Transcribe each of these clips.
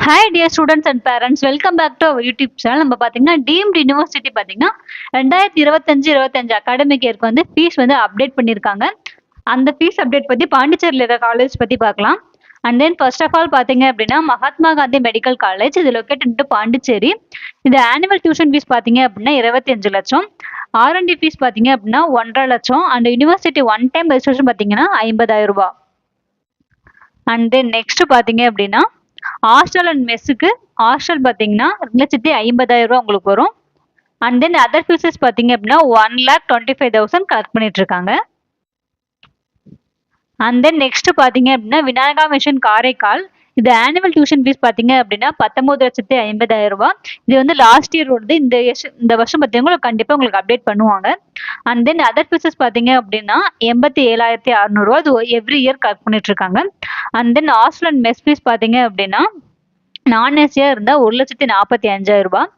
Hi dear students and parents, welcome back to our YouTube channel. நம்ம பார்த்தீங்கன்னா deemed university பார்த்தீங்கன்னா 2025 academic இயர்க்கு வந்து ஃபீஸ் வந்து அப்டேட் பண்ணியிருக்காங்க. அந்த ஃபீஸ் அப்டேட் பற்றி பாண்டிச்சேரியில் இருக்க காலேஜ் பற்றி பார்க்கலாம். And then first of all பார்த்தீங்க அப்படின்னா மகாத்மா காந்தி மெடிக்கல் காலேஜ் இது லொக்கேட்டட் டு பாண்டிச்சேரி. இது ஆனுவல் டியூஷன் ஃபீஸ் பார்த்தீங்க அப்படின்னா 25 லட்சம். ஆர்என்டி ஃபீஸ் பார்த்தீங்க அப்படின்னா 1.5 லட்சம். And university one time registration பார்த்தீங்கன்னா 50,000 ரூபாய். அண்ட் தென் நெக்ஸ்ட் பார்த்தீங்க அப்படின்னா ஹாஸ்டல் அண்ட் மெஸ்ஸுக்கு ஹாஸ்டல் பார்த்தீங்கன்னா 2,50,000 ரூபா உங்களுக்கு வரும். அண்ட் தென் அதர் ஃபீஸஸ் பார்த்தீங்க அப்படின்னா 1,25,000 கலெக்ட் பண்ணிட்டு இருக்காங்க. அண்ட் தென் நெக்ஸ்ட் பார்த்தீங்க அப்படின்னா விநாயகா மிஷன் காரைக்கால் இது ஆனுவல் டியூஷன் ஃபீஸ் பார்த்தீங்க அப்படின்னா 19,50,000 ரூபாய். இது வந்து லாஸ்ட் இயர் வந்து இந்த வருஷம் பார்த்தீங்கன்னா கண்டிப்பாக உங்களுக்கு அப்டேட் பண்ணுவாங்க. அண்ட் தென் அதர் ஃபீஸஸ் பார்த்தீங்க அப்படின்னா 87,600 ரூபா இது எவ்ரி இயர் கலெக்ட் பண்ணிட்டு இருக்காங்க. And then hostel and mess fees பார்த்தீங்க அப்படின்னா நான் ஏசியா இருந்தால் 1,45,000 ரூபாய்.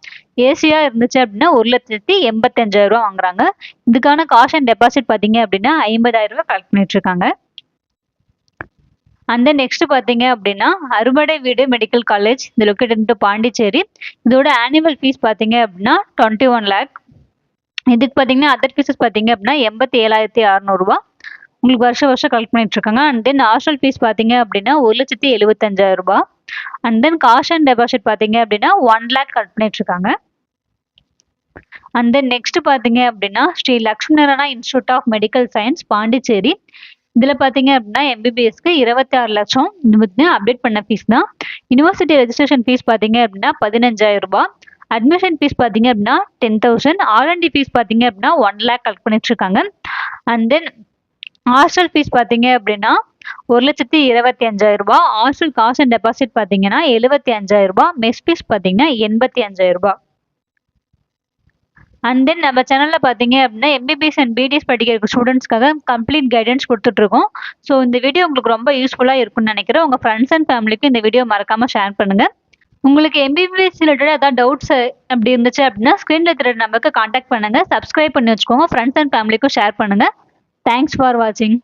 ஏசியா இருந்துச்சு அப்படின்னா 1,85,000 ரூபாய் வாங்குறாங்க. இதுக்கான காஷ் அண்ட் டெபாசிட் பார்த்தீங்க அப்படின்னா 50,000 ரூபாய் கலெக்ட் பண்ணிட்டு இருக்காங்க. அண்ட் தென் நெக்ஸ்ட் பார்த்தீங்க அப்படின்னா அறுபடை வீடு மெடிக்கல் காலேஜ் இது லொக்கேட்டட் டு பாண்டிச்சேரி. இதோட ஆனுவல் ஃபீஸ் பார்த்தீங்க அப்படின்னா 21 lakh. இதுக்கு பார்த்தீங்கன்னா அதர் ஃபீஸஸ் பார்த்தீங்க அப்படின்னா 87,600 ரூபாய் உங்களுக்கு வருஷம் கலெக்ட் பண்ணிட்டு இருக்காங்க. அண்ட் தென் ஹாஸ்டல் ஃபீஸ் பார்த்தீங்க அப்படின்னா 1,75,000 ரூபாய். And then cash and deposit பார்த்தீங்க அப்படின்னா 1 lakh கலெக்ட் பண்ணிட்டு இருக்காங்க. அண்ட் தென் நெக்ஸ்ட் பார்த்தீங்க அப்படின்னா Shri Lakshmi Narayana institute of medical science Pondicherry இதுல பாத்தீங்க அப்படின்னா எம்பிபிஎஸ்க்கு 26 லட்சம். இது அப்டேட் பண்ண ஃபீஸ் தான். யூனிவர்சிட்டி ரெஜிஸ்ட்ரேஷன் ஃபீஸ் பாத்தீங்க அப்படின்னா 15,000 ரூபாய். அட்மிஷன் ஃபீஸ் பாத்தீங்க அப்படின்னா 10,000. ஆர்என்டி ஃபீஸ் பாத்தீங்க அப்படின்னா 1 lakh கலெக்ட் பண்ணிட்டு இருக்காங்க. அண்ட் தென் ஹாஸ்டல் ஃபீஸ் பாத்தீங்க அப்படின்னா 1,25,000 ரூபாய். ஹாஸ்டல் காஸ்ட் அண்ட் டெபாசிட் பாத்தீங்கன்னா 75,000 ரூபாய். மெஸ் ஃபீஸ் பாத்தீங்கன்னா 85,000 ரூபாய். அண்ட் தென் நம்ம சேனல்ல பாத்தீங்க அப்படின்னா எம்பிபிஎஸ் அண்ட் பிடிஎஸ் படிக்கிற ஸ்டூடெண்ட்ஸ்க்காக கம்ப்ளீட் கைடன்ஸ் கொடுத்துட்டு இருக்கோம். ஸோ இந்த வீடியோ உங்களுக்கு ரொம்ப யூஸ்ஃபுல்லா இருக்கும்னு நினைக்கிறேன். உங்க ஃப்ரெண்ட்ஸ் அண்ட் ஃபேமிலிக்கு இந்த வீடியோ மறக்காம ஷேர் பண்ணுங்க. உங்களுக்கு எம்பிபிஎஸ் ரிலேட்டட் ஏதாவது டவுட்ஸ் அப்படி இருந்துச்சு அப்படின்னா ஸ்கிரீன்ல தெரிய நம்பருக்கு கான்டாக்ட் பண்ணுங்க. சப்ஸ்கிரைப் பண்ணி வச்சுக்கோங்க. ஃப்ரெண்ட்ஸ் அண்ட் ஃபேமிலிக்கும் ஷேர் பண்ணுங்க. தேங்க்ஸ் ஃபார் வாட்சிங்.